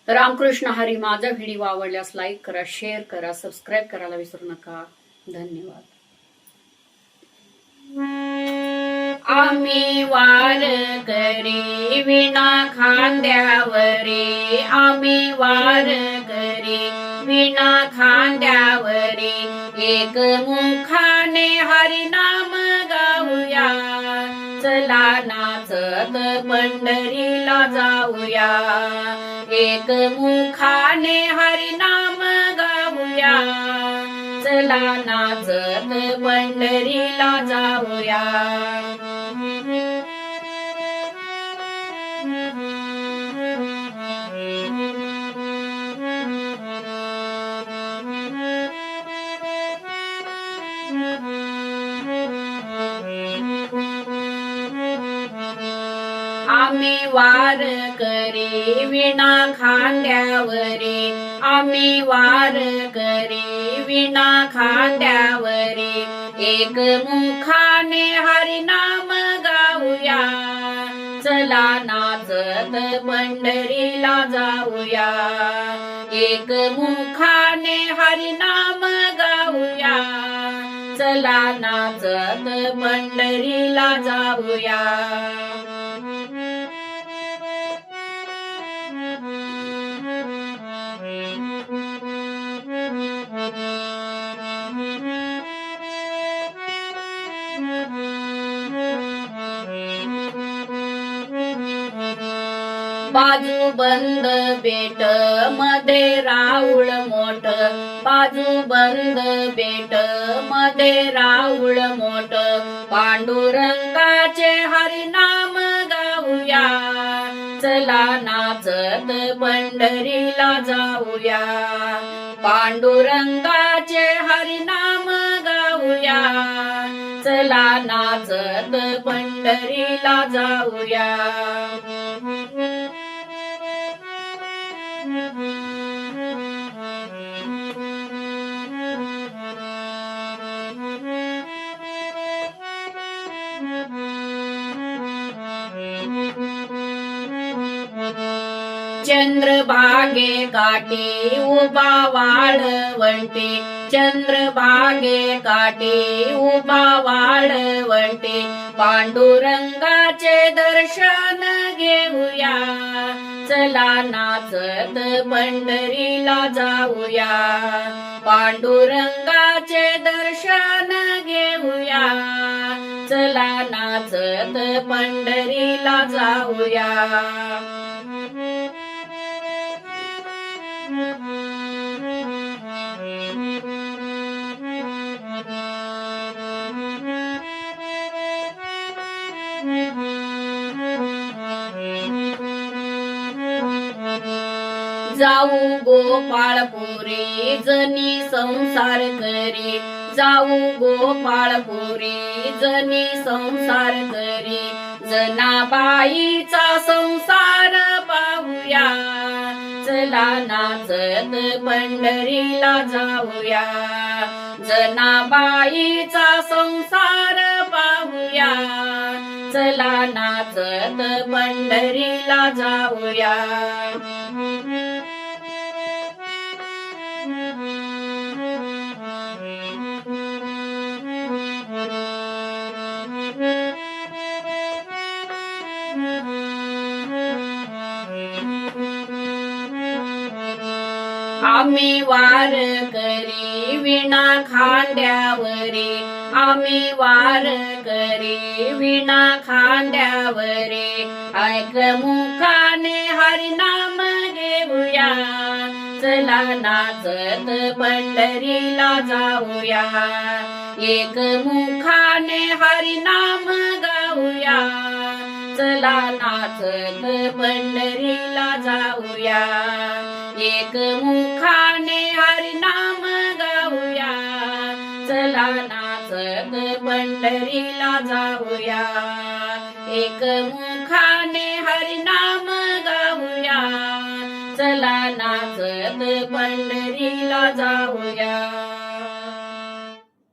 रामकृष्ण हरी. माझा व्हिडिओ आवडल्यास लाईक करा, शेअर करा, सबस्क्राईब करायला विसरू नका. धन्यवाद. आम्ही वारकरी विना खांद्यावरी, आम्ही वारकरी विना खांद्यावरी, एक मुखाने हरिनाम गाऊया, चला नाचत पंढरीला जाऊया, एक मुखाने हरिनाम गाऊया, चला नाचत पंढरीला जाऊया. आम्ही वारकरी विना खांद्यावरी, आम्ही वारकरी विना खांद्यावरी, एक मुखाने हरिनाम गाऊया, चला नाचत पंढरीला जाऊया, एक मुखाने हरिनाम गाऊया, चला नाचत पंढरीला जाऊया. बाजू बंद बेट मध्ये राऊळ मोठ, बाजू बंद बेट मध्ये राऊळ मोठ, पांडुरंगाचे हरिनाम गाऊया, चला नाचत पंढरीला जाऊया, पांडुरंगाचे हरिनाम गाऊया, चला नाचत पंढरीला जाऊया. चंद्रभागे काठी उभा वाळवंटी, चंद्रभागे काठी उभा वाळवंटी, पांडुरंगाचे दर्शन घेऊया, चला नाचत पंढरीला जाऊया, पांडुरंगाचे दर्शन घेऊया, चला नाचत पंढरीला जाऊया. जाऊ गोपाळपुरी जनी संसार करी, जाऊ गोपाळपुरी जनी संसार करी, जनाबाईचा संसार पाहूया, चला नाचत पंढरीला जाऊया, जनाबाईचा संसार पाहूया, चला नाचत पंढरीला जाऊया. आम्ही वारकरी विना खांद्यावरी, आम्ही वारकरी विना खांद्यावरी, ऐक मुखाने हरिनाम घेऊया, चला नाचत पंढरीला जाऊया, एक मुखाने हरिनाम गाऊया, चला नाचत पंढरीला जाऊया, एक मुखाने हरिनाम गाऊया, चला नाचत पंढरीला जाऊया, एक मुखाने हरिनाम गाऊया, चला नाचत पंढरीला जाऊया.